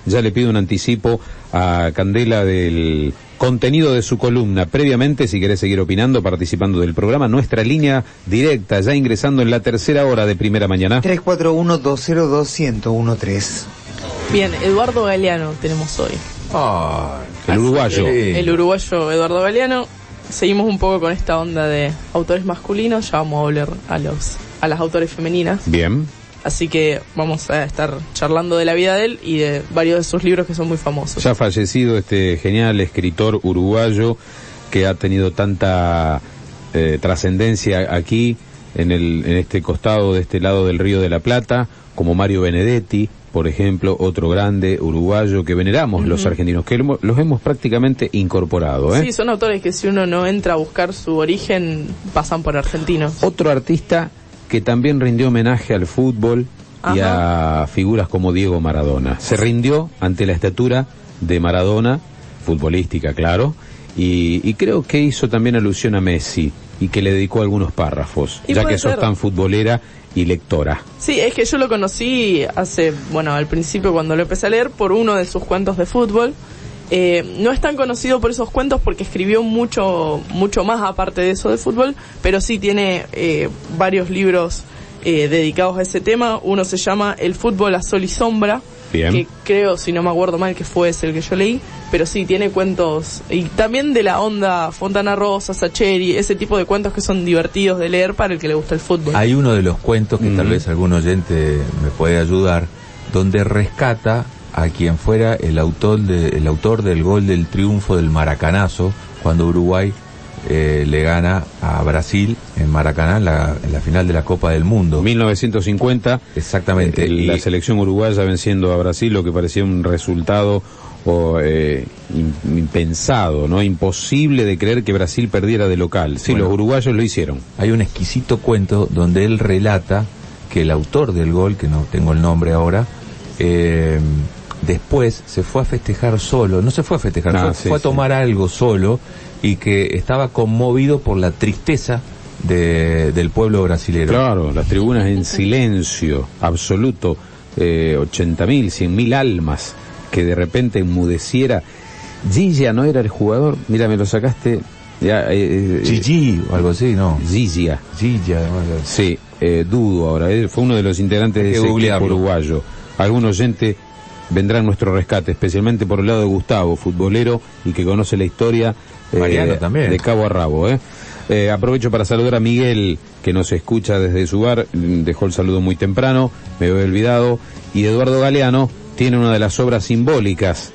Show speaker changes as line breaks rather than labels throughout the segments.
ya le pido un anticipo a Candela del contenido de su columna. Previamente, si querés seguir opinando, participando del programa, nuestra línea directa, ya ingresando en la tercera hora de Primera Mañana.
341-202-1013.
Bien, Eduardo Galeano tenemos hoy.
El uruguayo.
El uruguayo Eduardo Galeano. Seguimos un poco con esta onda de autores masculinos, ya vamos a volver a las autores femeninas.
Bien.
Así que vamos a estar charlando de la vida de él y de varios de sus libros que son muy famosos.
Ya fallecido este genial escritor uruguayo que ha tenido tanta trascendencia aquí en este costado, de este lado del Río de la Plata, como Mario Benedetti, por ejemplo, otro grande uruguayo que veneramos los argentinos, que los hemos prácticamente incorporado.
Sí, son autores que si uno no entra a buscar su origen, pasan por argentinos.
Otro artista que también rindió homenaje al fútbol y a figuras como Diego Maradona. Se rindió ante la estatura de Maradona, futbolística, claro, y creo que hizo también alusión a Messi y que le dedicó algunos párrafos, ya que sos tan futbolera y lectora.
Sí, es que yo lo conocí al principio cuando lo empecé a leer, por uno de sus cuentos de fútbol. No es tan conocido por esos cuentos porque escribió mucho más aparte de eso de fútbol, pero sí tiene varios libros dedicados a ese tema. Uno se llama El fútbol a sol y sombra,
bien,
que creo, si no me acuerdo mal, que fue ese el que yo leí, pero sí tiene cuentos, y también de la onda Fontana Rosa, Sacheri, ese tipo de cuentos que son divertidos de leer para el que le gusta el fútbol.
Hay uno de los cuentos que tal vez algún oyente me puede ayudar, donde rescata a quien fuera el autor del gol del triunfo del Maracanazo, cuando Uruguay le gana a Brasil en Maracaná en la final de la Copa del Mundo.
1950.
Exactamente.
La selección uruguaya venciendo a Brasil, lo que parecía un resultado impensado, ¿no? Imposible de creer que Brasil perdiera de local. Sí, bueno, los uruguayos lo hicieron.
Hay un exquisito cuento donde él relata que el autor del gol, que no tengo el nombre ahora, después se fue a festejar solo, no se fue a festejar, fue a tomar algo solo, y que estaba conmovido por la tristeza del pueblo brasilero.
Claro, las tribunas en silencio absoluto, 80.000, 100.000 almas, que de repente enmudeciera. Gigia no era el jugador, mira, me lo sacaste.
Gigi o algo así, ¿no?
Gigia. Sí, dudo ahora, fue uno de los integrantes de ese equipo uruguayo. Algún oyente vendrá en nuestro rescate, especialmente por el lado de Gustavo, futbolero y que conoce la historia
también,
de cabo a rabo. Aprovecho para saludar a Miguel, que nos escucha desde su bar, dejó el saludo muy temprano, me había olvidado, y Eduardo Galeano tiene una de las obras simbólicas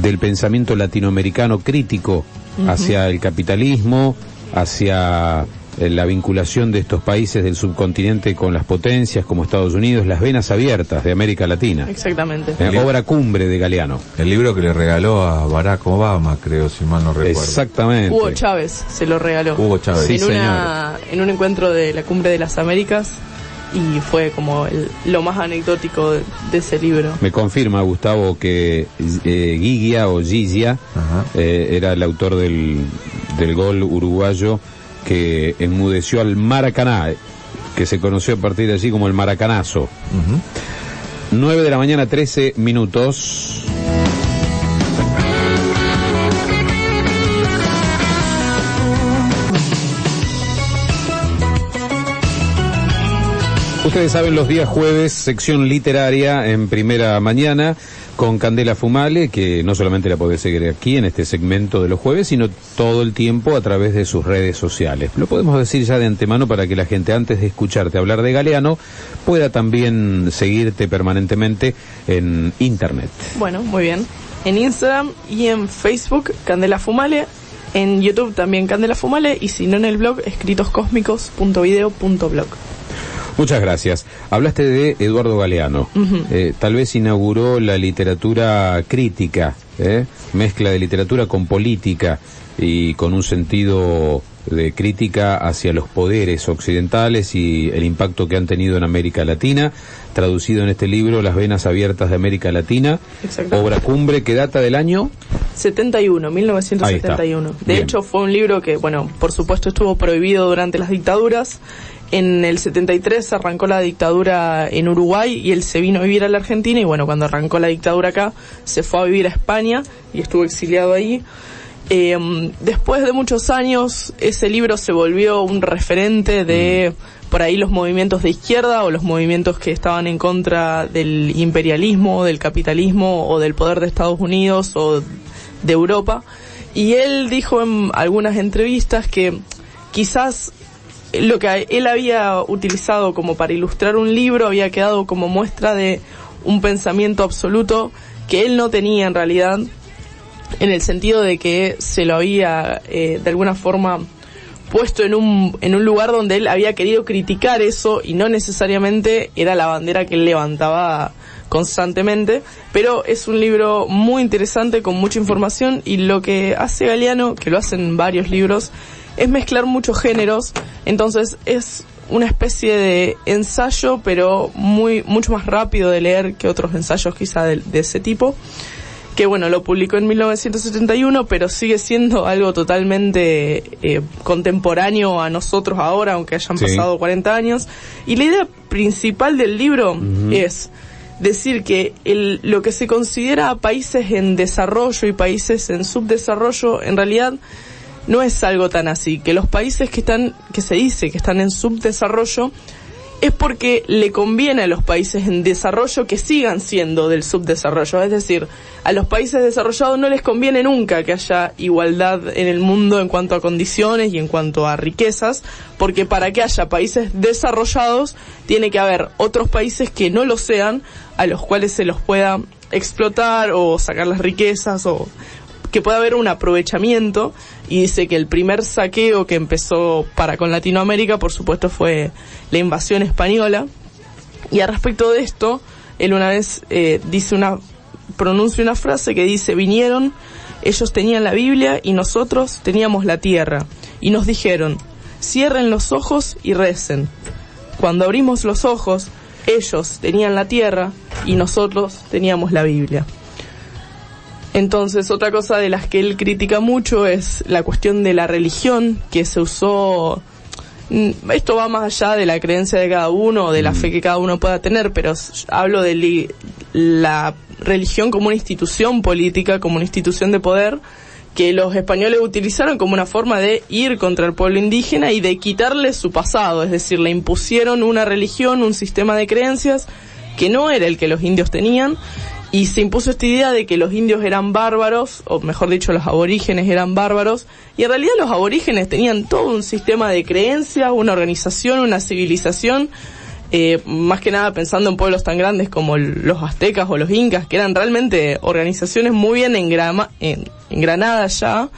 del pensamiento latinoamericano crítico hacia el capitalismo, hacia la vinculación de estos países del subcontinente con las potencias como Estados Unidos, las venas abiertas de América Latina.
Exactamente.
Obra cumbre de Galeano.
El libro que le regaló a Barack Obama, creo, si mal no recuerdo.
Exactamente.
Hugo Chávez se lo regaló.
Hugo Chávez.
Sí,
en un encuentro de la Cumbre de las Américas, y fue como lo más anecdótico de ese libro.
Me confirma Gustavo que Gigia era el autor del gol uruguayo que enmudeció al Maracaná, que se conoció a partir de allí como el Maracanazo. 9 de la mañana, 13 minutos. Ustedes saben, los días jueves, sección literaria en Primera Mañana, con Candela Fumale, que no solamente la podés seguir aquí en este segmento de los jueves, sino todo el tiempo a través de sus redes sociales. Lo podemos decir ya de antemano para que la gente, antes de escucharte hablar de Galeano, pueda también seguirte permanentemente en Internet.
Bueno, muy bien. En Instagram y en Facebook, Candela Fumale. En YouTube también Candela Fumale, y si no, en el blog escritoscósmicos.video.blog.
Muchas gracias. Hablaste de Eduardo Galeano. Tal vez inauguró la literatura crítica, mezcla de literatura con política y con un sentido de crítica hacia los poderes occidentales y el impacto que han tenido en América Latina, traducido en este libro Las venas abiertas de América Latina, obra cumbre que data del año
1971. De hecho, fue un libro que, bueno, por supuesto estuvo prohibido durante las dictaduras, En el 73 se arrancó la dictadura en Uruguay y él se vino a vivir a la Argentina, y bueno, cuando arrancó la dictadura acá, se fue a vivir a España y estuvo exiliado ahí. Después de muchos años, ese libro se volvió un referente de, por ahí, los movimientos de izquierda o los movimientos que estaban en contra del imperialismo, del capitalismo o del poder de Estados Unidos o de Europa. Y él dijo en algunas entrevistas que quizás lo que él había utilizado como para ilustrar un libro había quedado como muestra de un pensamiento absoluto que él no tenía en realidad, en el sentido de que se lo había de alguna forma puesto en un lugar donde él había querido criticar eso, y no necesariamente era la bandera que él levantaba constantemente. Pero es un libro muy interesante, con mucha información, y lo que hace Galeano, que lo hacen varios libros, es mezclar muchos géneros. Entonces es una especie de ensayo, pero mucho más rápido de leer que otros ensayos quizá de ese tipo, que bueno, lo publicó en 1971, pero sigue siendo algo totalmente contemporáneo a nosotros ahora, aunque hayan pasado 40 años. Y la idea principal del libro es decir que lo que se considera países en desarrollo y países en subdesarrollo, en realidad no es algo tan así. Que los países que se dice que están en subdesarrollo es porque le conviene a los países en desarrollo que sigan siendo del subdesarrollo. Es decir, a los países desarrollados no les conviene nunca que haya igualdad en el mundo en cuanto a condiciones y en cuanto a riquezas, porque para que haya países desarrollados tiene que haber otros países que no lo sean, a los cuales se los pueda explotar o sacar las riquezas, o que pueda haber un aprovechamiento. Y dice que el primer saqueo que empezó con Latinoamérica, por supuesto, fue la invasión española. Y al respecto de esto, él una vez pronuncia una frase que dice: vinieron, ellos tenían la Biblia y nosotros teníamos la tierra, y nos dijeron: cierren los ojos y recen. Cuando abrimos los ojos, ellos tenían la tierra y nosotros teníamos la Biblia. Entonces, otra cosa de las que él critica mucho es la cuestión de la religión, que se usó. Esto va más allá de la creencia de cada uno, de la fe que cada uno pueda tener, pero hablo de la religión como una institución política, como una institución de poder, que los españoles utilizaron como una forma de ir contra el pueblo indígena y de quitarle su pasado. Es decir, le impusieron una religión, un sistema de creencias que no era el que los indios tenían. Y se impuso esta idea de que los indios eran bárbaros, o mejor dicho, los aborígenes eran bárbaros, y en realidad los aborígenes tenían todo un sistema de creencias, una organización, una civilización, más que nada pensando en pueblos tan grandes como los aztecas o los incas, que eran realmente organizaciones muy bien engranadas ya.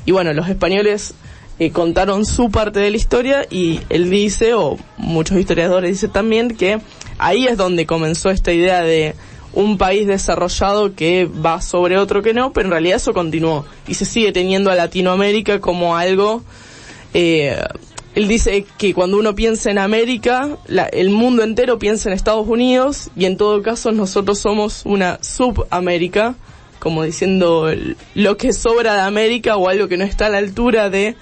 Y bueno, los españoles contaron su parte de la historia, y él dice, o muchos historiadores dicen también, que ahí es donde comenzó esta idea de un país desarrollado que va sobre otro que no, pero en realidad eso continuó y se sigue teniendo a Latinoamérica como algo. Él dice que cuando uno piensa en América, el mundo entero piensa en Estados Unidos, y en todo caso nosotros somos una subamérica, como diciendo lo que sobra de América o algo que no está a la altura de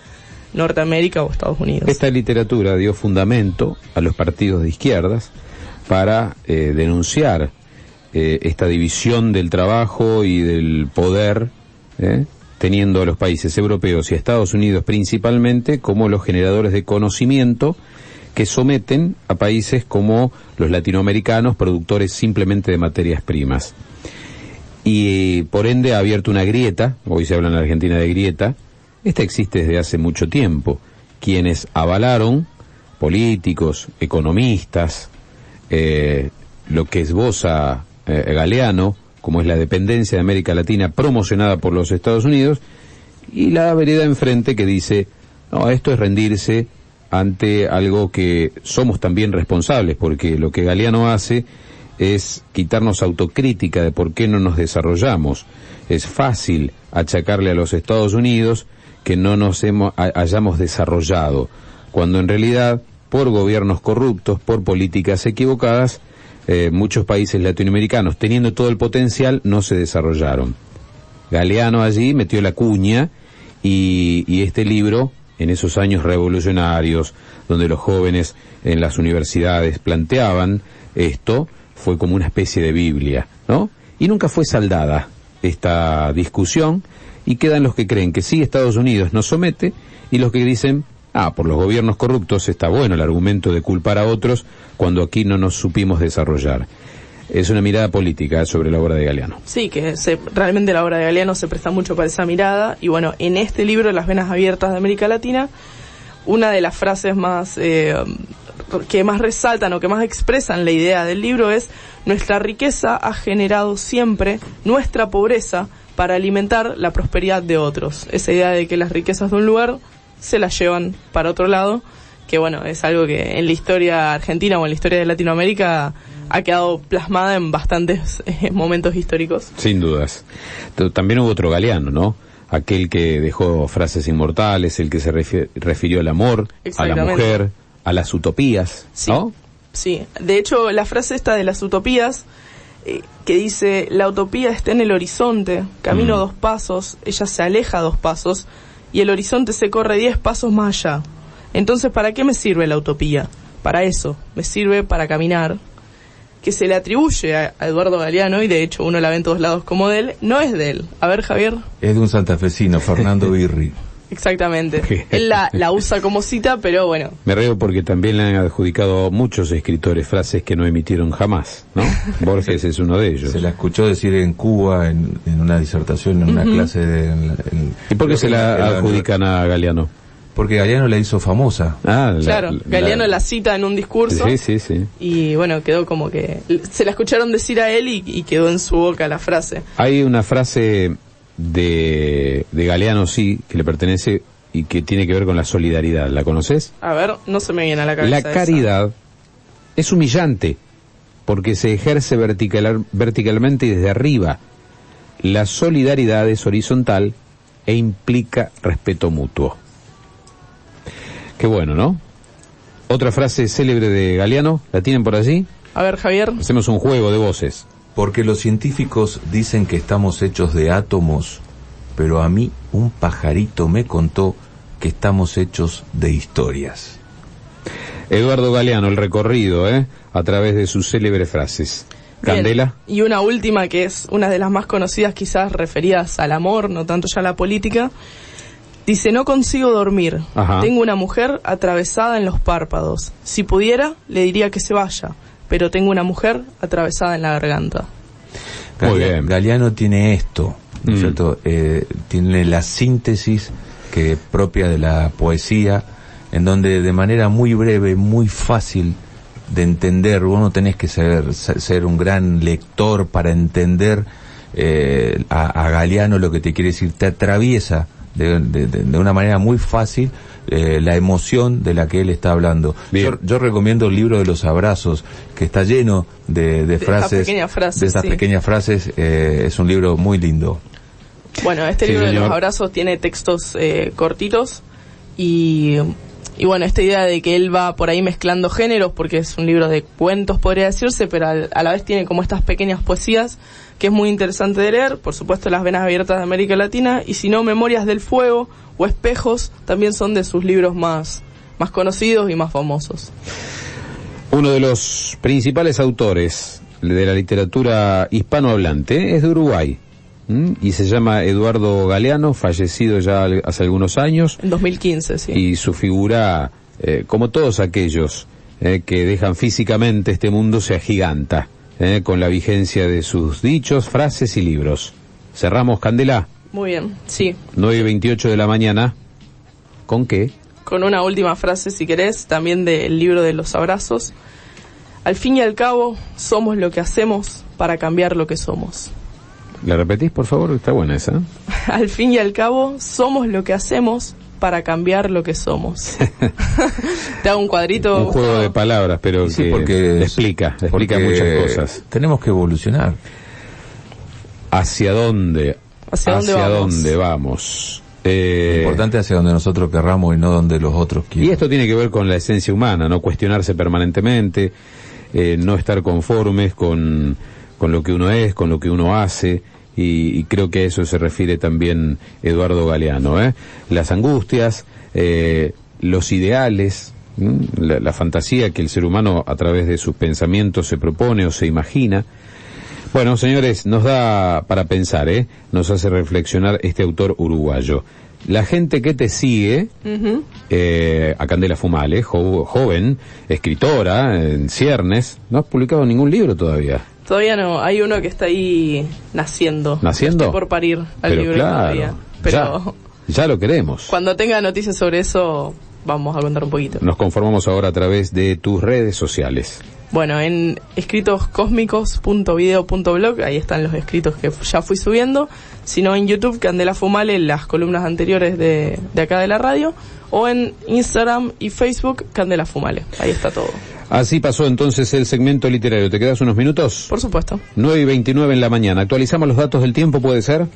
Norteamérica o Estados Unidos.
Esta literatura dio fundamento a los partidos de izquierdas para denunciar esta división del trabajo y del poder, teniendo a los países europeos y a Estados Unidos principalmente como los generadores de conocimiento que someten a países como los latinoamericanos, productores simplemente de materias primas. Y por ende ha abierto una grieta. Hoy se habla en la Argentina de grieta. Esta existe desde hace mucho tiempo. Quienes avalaron, políticos, economistas, lo que esboza Galeano, como es la dependencia de América Latina promocionada por los Estados Unidos, y la vereda enfrente que dice: no, esto es rendirse ante algo que somos también responsables, porque lo que Galeano hace es quitarnos autocrítica de por qué no nos desarrollamos. Es fácil achacarle a los Estados Unidos que no nos hayamos desarrollado, cuando en realidad, por gobiernos corruptos, por políticas equivocadas, muchos países latinoamericanos, teniendo todo el potencial, no se desarrollaron. Galeano allí metió la cuña, y este libro en esos años revolucionarios, donde los jóvenes en las universidades planteaban esto, fue como una especie de Biblia, ¿no? Y nunca fue saldada esta discusión, y quedan los que creen que sí, Estados Unidos nos somete, y los que dicen, por los gobiernos corruptos está bueno el argumento de culpar a otros cuando aquí no nos supimos desarrollar. Es una mirada política sobre la obra de Galeano.
Sí, que realmente la obra de Galeano se presta mucho para esa mirada, y bueno, en este libro, Las venas abiertas de América Latina, una de las frases más que más resaltan o que más expresan la idea del libro es: nuestra riqueza ha generado siempre nuestra pobreza para alimentar la prosperidad de otros. Esa idea de que las riquezas de un lugar se las llevan para otro lado, que bueno, es algo que en la historia argentina o en la historia de Latinoamérica ha quedado plasmada en bastantes momentos históricos.
Sin dudas. También hubo otro Galeano, ¿no? Aquel que dejó frases inmortales, el que se refirió al amor, a la mujer, a las utopías,
sí,
¿no?
Sí, de hecho la frase esta de las utopías, que dice: la utopía está en el horizonte, camino 2 pasos, ella se aleja 2 pasos, y el horizonte se corre 10 pasos más allá. Entonces, ¿para qué me sirve la utopía? Para eso, me sirve para caminar. Que se le atribuye a Eduardo Galeano, y de hecho uno la ve en todos lados como de él, no es de él. A ver, Javier.
Es de un santafesino, Fernando Birri.
Exactamente. Él la usa como cita, pero bueno.
Me río porque también le han adjudicado muchos escritores frases que no emitieron jamás, ¿no? Borges es uno de ellos.
Se la escuchó decir en Cuba, en una disertación, en una clase de...
¿Y por qué se la adjudican a Galeano?
Porque Galeano la hizo famosa.
Claro, Galeano la cita en un discurso.
Sí.
Y bueno, quedó como que... se la escucharon decir a él y quedó en su boca la frase.
Hay una frase de Galeano, sí, que le pertenece y que tiene que ver con la solidaridad. ¿La conoces?
A ver, no se me viene a la cabeza.
La caridad es humillante porque se ejerce verticalmente y desde arriba. La solidaridad es horizontal e implica respeto mutuo. Qué bueno, ¿no? Otra frase célebre de Galeano, ¿la tienen por allí?
A ver, Javier.
Hacemos un juego de voces.
Porque los científicos dicen que estamos hechos de átomos, pero a mí un pajarito me contó que estamos hechos de historias.
Eduardo Galeano, el recorrido, a través de sus célebres frases. Candela.
Bien. Y una última que es una de las más conocidas, quizás referidas al amor, no tanto ya a la política. Dice: no consigo dormir.
Ajá.
Tengo una mujer atravesada en los párpados. Si pudiera, le diría que se vaya, pero tengo una mujer atravesada en la garganta.
Muy bien.
Galeano tiene esto, ¿no es cierto? Tiene la síntesis que propia de la poesía, en donde de manera muy breve, muy fácil de entender, vos no tenés que ser un gran lector para entender a Galeano lo que te quiere decir. Te atraviesa de una manera muy fácil la emoción de la que él está hablando. Yo recomiendo el libro de los abrazos, que está lleno de frases, de estas pequeñas frases. Es un libro muy lindo.
Bueno, este libro de los abrazos tiene textos cortitos y bueno, esta idea de que él va por ahí mezclando géneros, porque es un libro de cuentos, podría decirse, pero a la vez tiene como estas pequeñas poesías que es muy interesante de leer. Por supuesto, Las venas abiertas de América Latina, y si no, Memorias del fuego o Espejos también son de sus libros más conocidos y más famosos.
Uno de los principales autores de la literatura hispanohablante es de Uruguay, y se llama Eduardo Galeano, fallecido ya hace algunos años.
En 2015, sí.
Y su figura, como todos aquellos que dejan físicamente este mundo, se agiganta con la vigencia de sus dichos, frases y libros. Cerramos, Candela.
Muy bien, sí.
9:28 de la mañana. ¿Con qué?
Con una última frase, si querés, también del libro de los abrazos. Al fin y al cabo, somos lo que hacemos para cambiar lo que somos.
¿La repetís, por favor? Está buena esa.
Al fin y al cabo, somos lo que hacemos para cambiar lo que somos. Te hago un cuadrito.
Un juego de palabras, pero sí, que explica muchas cosas.
Tenemos que evolucionar.
¿Hacia dónde? ¿Hacia dónde vamos?
Lo importante es hacia donde nosotros querramos y no donde los otros quieran.
Y esto tiene que ver con la esencia humana, no cuestionarse permanentemente, no estar conformes con lo que uno es, con lo que uno hace, y creo que a eso se refiere también Eduardo Galeano, las angustias, los ideales, la fantasía que el ser humano a través de sus pensamientos se propone o se imagina. Bueno, señores, nos da para pensar, nos hace reflexionar este autor uruguayo. La gente que te sigue, a Candela Fumale, joven, escritora, en ciernes, no has publicado ningún libro todavía.
Todavía no, hay uno que está ahí naciendo.
¿Naciendo?
Estoy por parir al
Pero
libro
claro,
todavía. Pero
ya lo queremos.
Cuando tenga noticias sobre eso, vamos a contar un poquito.
Nos conformamos ahora a través de tus redes sociales.
Bueno, en escritoscósmicos.video.blog, ahí están los escritos que ya fui subiendo. Si no, en YouTube, Candela Fumale, las columnas anteriores de acá de la radio. O en Instagram y Facebook, Candela Fumale. Ahí está todo.
Así pasó entonces el segmento literario. ¿Te quedas unos minutos?
Por supuesto.
9:29 en la mañana. ¿Actualizamos los datos del tiempo, puede ser?